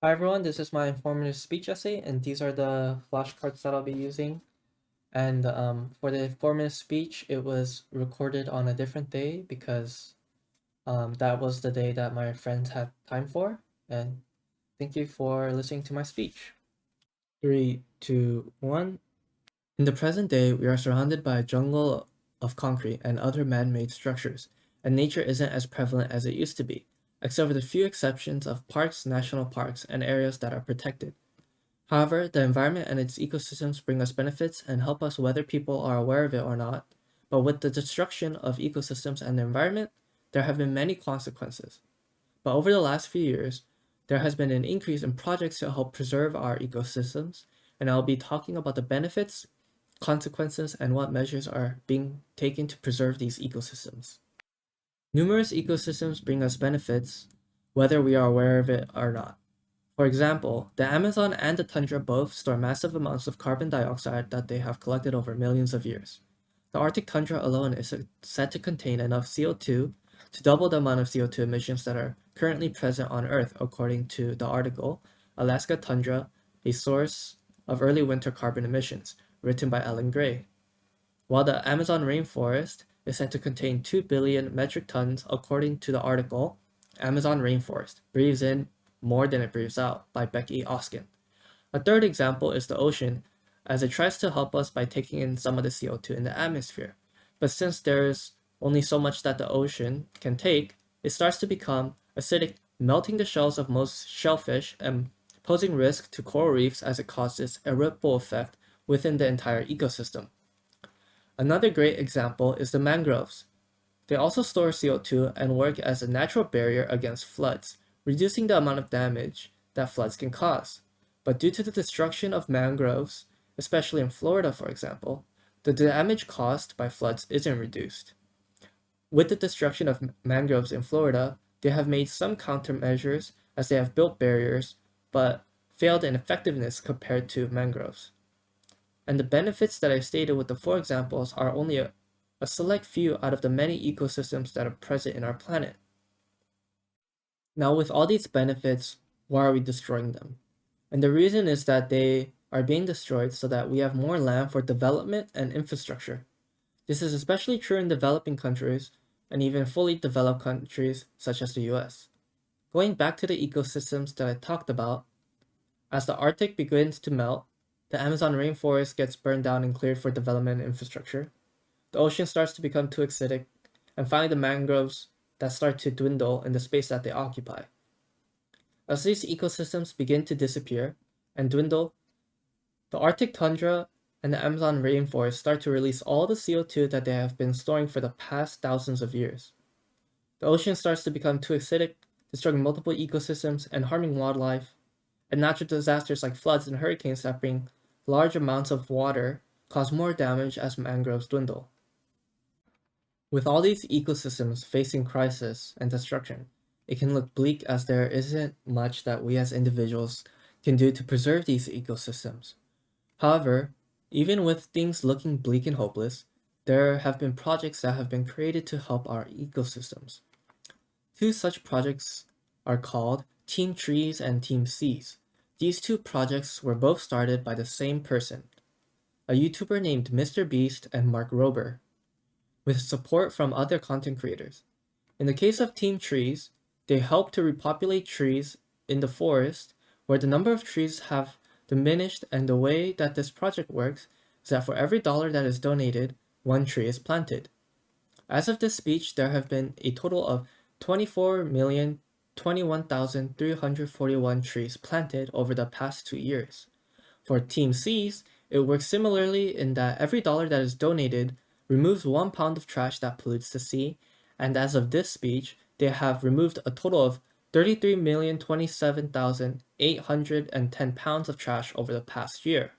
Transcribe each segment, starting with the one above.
Hi everyone, this is my informative speech essay, and these are the flashcards that I'll be using. And for the informative speech, it was recorded on a different day because that was the day that my friends had time for. And thank you for listening to my speech. Three, two, one. In the present day, we are surrounded by a jungle of concrete and other man-made structures, and nature isn't as prevalent as it used to be, except for the few exceptions of parks, national parks, and areas that are protected. However, the environment and its ecosystems bring us benefits and help us whether people are aware of it or not. But with the destruction of ecosystems and the environment, there have been many consequences. But over the last few years, there has been an increase in projects to help preserve our ecosystems, and I'll be talking about the benefits, consequences, and what measures are being taken to preserve these ecosystems. Numerous ecosystems bring us benefits, whether we are aware of it or not. For example, the Amazon and the tundra both store massive amounts of carbon dioxide that they have collected over millions of years. The Arctic tundra alone is said to contain enough CO2 to double the amount of CO2 emissions that are currently present on Earth, according to the article Alaska Tundra, a Source of Early Winter Carbon Emissions, written by Ellen Gray. While the Amazon rainforest is said to contain 2 billion metric tons, according to the article Amazon Rainforest Breathes In More Than It Breathes Out by Becky Oskin. A third example is the ocean, as it tries to help us by taking in some of the CO2 in the atmosphere. But since there's only so much that the ocean can take, it starts to become acidic, melting the shells of most shellfish and posing risk to coral reefs as it causes a ripple effect within the entire ecosystem. Another great example is the mangroves. They also store CO2 and work as a natural barrier against floods, reducing the amount of damage that floods can cause. But due to the destruction of mangroves, especially in Florida for example, the damage caused by floods isn't reduced. With the destruction of mangroves in Florida, they have made some countermeasures as they have built barriers, but failed in effectiveness compared to mangroves. And the benefits that I stated with the four examples are only a select few out of the many ecosystems that are present in our planet. Now, with all these benefits, why are we destroying them? And the reason is that they are being destroyed so that we have more land for development and infrastructure. This is especially true in developing countries and even fully developed countries such as the US. Going back to the ecosystems that I talked about, as the Arctic begins to melt, the Amazon rainforest gets burned down and cleared for development and infrastructure. The ocean starts to become too acidic, and finally the mangroves that start to dwindle in the space that they occupy. As these ecosystems begin to disappear and dwindle, the Arctic tundra and the Amazon rainforest start to release all the CO2 that they have been storing for the past thousands of years. The ocean starts to become too acidic, destroying multiple ecosystems and harming wildlife, and natural disasters like floods and hurricanes that bring large amounts of water cause more damage as mangroves dwindle. With all these ecosystems facing crisis and destruction, it can look bleak as there isn't much that we as individuals can do to preserve these ecosystems. However, even with things looking bleak and hopeless, there have been projects that have been created to help our ecosystems. Two such projects are called Team Trees and Team Seas. These two projects were both started by the same person, a YouTuber named MrBeast and Mark Rober, with support from other content creators. In the case of Team Trees, they help to repopulate trees in the forest where the number of trees have diminished, and the way that this project works is that for every dollar that is donated, one tree is planted. As of this speech, there have been a total of 24,021,341 trees planted over the past 2 years. For Team Seas, it works similarly in that every dollar that is donated removes 1 pound of trash that pollutes the sea, and as of this speech, they have removed a total of 33,027,810 pounds of trash over the past year.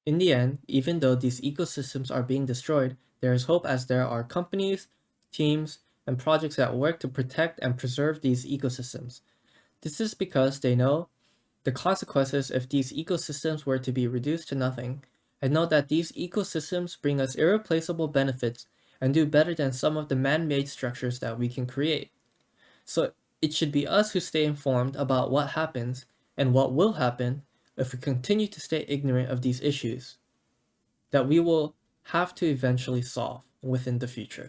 In the end, even though these ecosystems are being destroyed, there is hope as there are companies, teams, and projects that work to protect and preserve these ecosystems. This is because they know the consequences if these ecosystems were to be reduced to nothing, and know that these ecosystems bring us irreplaceable benefits and do better than some of the man-made structures that we can create. So It should be us who stay informed about what happens and what will happen if we continue to stay ignorant of these issues that we will have to eventually solve within the future.